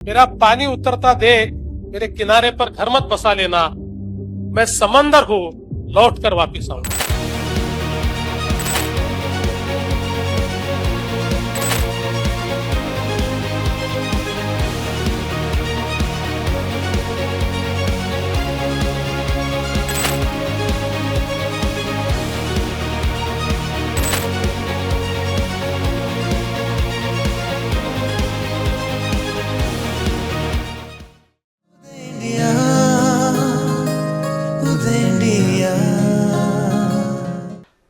मेरा पानी उतरता देख मेरे किनारे पर घर मत बसा लेना, मैं समंदर हूँ लौट कर वापिस आऊंगा।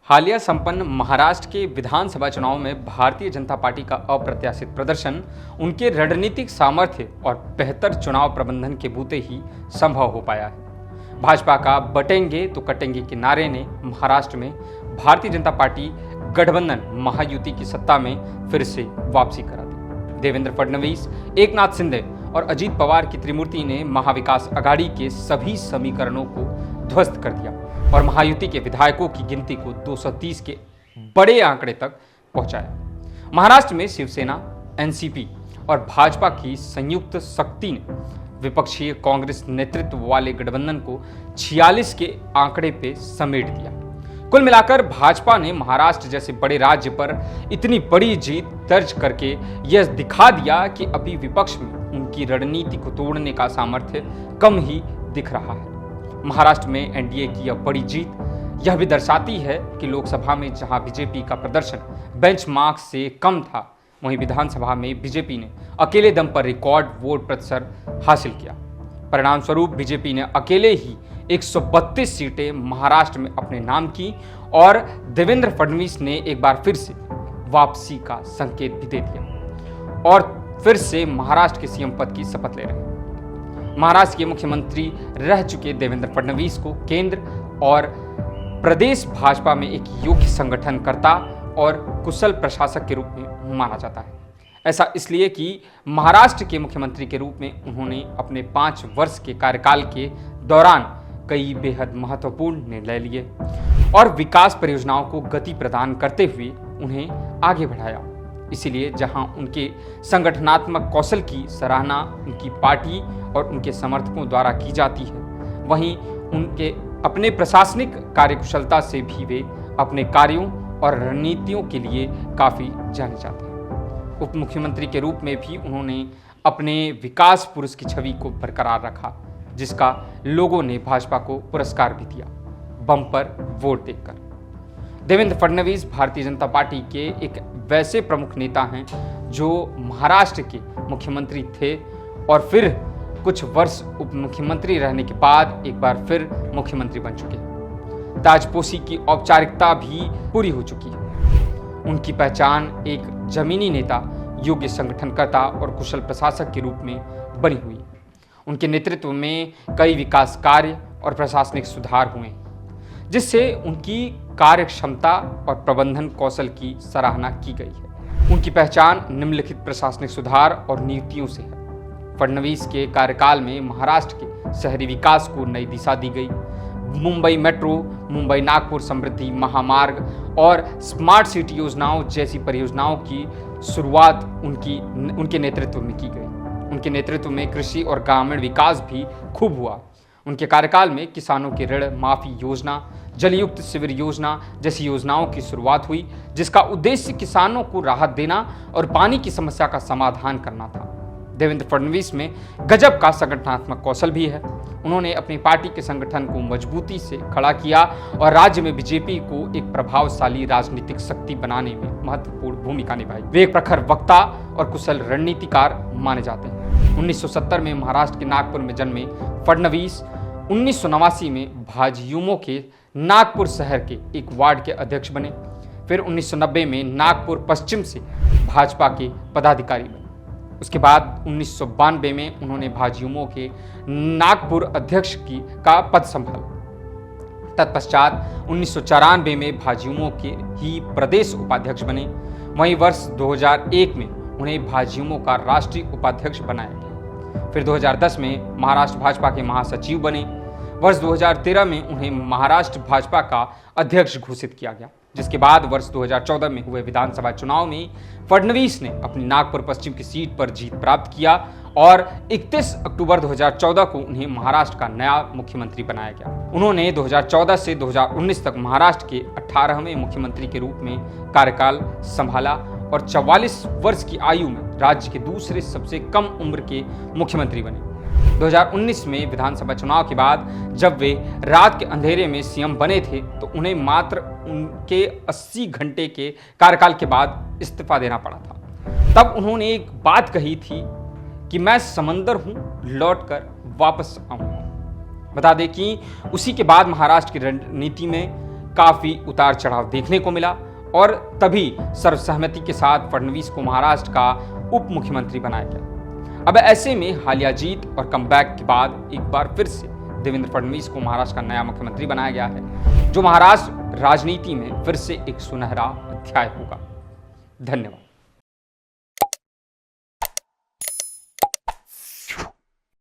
हालिया संपन्न महाराष्ट्र के विधानसभा चुनाव में भारतीय जनता पार्टी का अप्रत्याशित प्रदर्शन उनके रणनीतिक सामर्थ्य और बेहतर चुनाव प्रबंधन के बूते ही संभव हो पाया है। भाजपा का बटेंगे तो कटेंगे के नारे ने महाराष्ट्र में भारतीय जनता पार्टी गठबंधन महायुति की सत्ता में फिर से वापसी करा दी। देवेंद्र फडणवीस, एकनाथ शिंदे और अजीत पवार की त्रिमूर्ति ने महाविकास आघाड़ी के सभी समीकरणों को ध्वस्त कर दिया और महायुति के विधायकों की गिनती को 230 के बड़े आंकड़े तक पहुंचाया। महाराष्ट्र में शिवसेना, एनसीपी और भाजपा की संयुक्त शक्ति ने विपक्षीय कांग्रेस नेतृत्व वाले गठबंधन को 46 के आंकड़े पे समेट दिया। कुल मिलाकर भाजपा ने महाराष्ट्र जैसे बड़े राज्य पर इतनी बड़ी जीत दर्ज करके यह दिखा दिया कि अभी विपक्ष में उनकी रणनीति को तोड़ने का सामर्थ्य कम ही दिख रहा है। महाराष्ट्र में एनडीए की यह बड़ी जीत यह भी दर्शाती है कि लोकसभा में जहां बीजेपी का प्रदर्शन बेंचमार्क से कम था, वहीं विधानसभा में बीजेपी ने अकेले दम पर रिकॉर्ड वोट प्रतिशत हासिल किया। परिणाम स्वरूप बीजेपी ने अकेले ही 132 सीटें महाराष्ट्र में अपने नाम की और देवेंद्र फडणवीस ने एक बार फिर से वापसी का संकेत भी दे दिया और फिर से महाराष्ट्र के सीएम पद की शपथ ले रहे हैं। महाराष्ट्र के मुख्यमंत्री रह चुके देवेंद्र फडणवीस को केंद्र और प्रदेश भाजपा में एक योग्य संगठनकर्ता और कुशल प्रशासक के रूप में माना जाता है। ऐसा इसलिए कि महाराष्ट्र के मुख्यमंत्री के रूप में उन्होंने अपने 5 वर्ष के कार्यकाल के दौरान कई बेहद महत्वपूर्ण निर्णय लिए और विकास परियोजनाओं को गति प्रदान करते हुए उन्हें आगे बढ़ाया। इसीलिए जहां उनके संगठनात्मक कौशल की सराहना उनकी पार्टी और उनके समर्थकों द्वारा की जाती है, वहीं उनके अपने प्रशासनिक कार्यकुशलता से भी वे अपने कार्यों और रणनीतियों के लिए काफ़ी जाने जाते हैं। उप मुख्यमंत्री के रूप में भी उन्होंने अपने विकास पुरुष की छवि को बरकरार रखा, जिसका लोगों ने भाजपा को पुरस्कार भी दिया बम्पर वोट देकर। देवेंद्र फडणवीस भारतीय जनता पार्टी के एक वैसे प्रमुख नेता हैं जो महाराष्ट्र के मुख्यमंत्री थे और फिर कुछ वर्ष उप मुख्यमंत्री रहने के बाद एक बार फिर मुख्यमंत्री बन चुके हैं। ताजपोशी की औपचारिकता भी पूरी हो चुकी है। उनकी पहचान एक जमीनी नेता, योग्य संगठनकर्ता और कुशल प्रशासक के रूप में बनी हुई है। उनके नेतृत्व में कई विकास कार्य और प्रशासनिक सुधार हुए, जिससे उनकी कार्य क्षमता और प्रबंधन कौशल की सराहना की गई है। उनकी पहचान निम्नलिखित प्रशासनिक सुधार और नीतियों से है। फडणवीस के कार्यकाल में महाराष्ट्र के शहरी विकास को नई दिशा दी गई। मुंबई मेट्रो, मुंबई नागपुर समृद्धि महामार्ग और स्मार्ट सिटी योजनाओं जैसी परियोजनाओं की शुरुआत उनके नेतृत्व में की गई। उनके नेतृत्व में कृषि और ग्रामीण विकास भी खूब हुआ। उनके कार्यकाल में किसानों के ऋण माफी योजना, जलयुक्त शिविर योजना जैसी योजनाओं की शुरुआत हुई, जिसका उद्देश्य किसानों को राहत देना और पानी की समस्या का समाधान करना था। देवेंद्र फडणवीस में गजब का संगठनात्मक कौशल भी है। उन्होंने अपनी पार्टी के संगठन को मजबूती से खड़ा किया और राज्य में बीजेपी को एक प्रभावशाली राजनीतिक शक्ति बनाने में महत्वपूर्ण भूमिका निभाई। वे एक प्रखर वक्ता और कुशल रणनीतिकार माने जाते हैं। 1970 में महाराष्ट्र के नागपुर में जन्मे फडणवीस 1989 में भाजयुमो के नागपुर शहर के एक वार्ड के अध्यक्ष बने। फिर 1990 में नागपुर पश्चिम से भाजपा के पदाधिकारी बने। उसके बाद 1992 में उन्होंने भाजयुमो के नागपुर अध्यक्ष का पद संभाला। तत्पश्चात 1994 में भाजयुमो के ही प्रदेश उपाध्यक्ष बने। वहीं वर्ष 2001 में उन्हें भाजयुमो का राष्ट्रीय उपाध्यक्ष बनाया गया। फिर 2010 में महाराष्ट्र भाजपा के महासचिव बने। वर्ष 2013 में उन्हें महाराष्ट्र भाजपा का अध्यक्ष घोषित किया गया। जिसके बाद वर्ष 2014 में हुए विधानसभा चुनाव में फडणवीस ने अपनी नागपुर पश्चिम की सीट पर जीत प्राप्त किया और 31 अक्टूबर 2014 को उन्हें महाराष्ट्र का नया मुख्यमंत्री बनाया गया। उन्होंने 2014 से 2019 तक महाराष्ट्र के 18वें मुख्यमंत्री के रूप में कार्यकाल संभाला और 44 वर्ष की आयु में राज्य के दूसरे सबसे कम उम्र के मुख्यमंत्री बने। 2019 में विधानसभा चुनाव के बाद जब वे रात के अंधेरे में सीएम बने थे तो उन्हें मात्र उनके 80 घंटे के कार्यकाल के बाद इस्तीफा देना पड़ा था। तब उन्होंने एक बात कही थी कि मैं समंदर हूं, लौटकर वापस आऊंगा। बता दें कि उसी के बाद महाराष्ट्र की रणनीति में काफी उतार चढ़ाव देखने को मिला और तभी सर्वसहमति के साथ फडणवीस को महाराष्ट्र का उप मुख्यमंत्री बनाया गया। अब ऐसे में हालिया जीत और कमबैक के बाद एक बार फिर से देवेंद्र फडणवीस को महाराष्ट्र का नया मुख्यमंत्री बनाया गया है, जो महाराष्ट्र राजनीति में फिर से एक सुनहरा अध्याय होगा। धन्यवाद।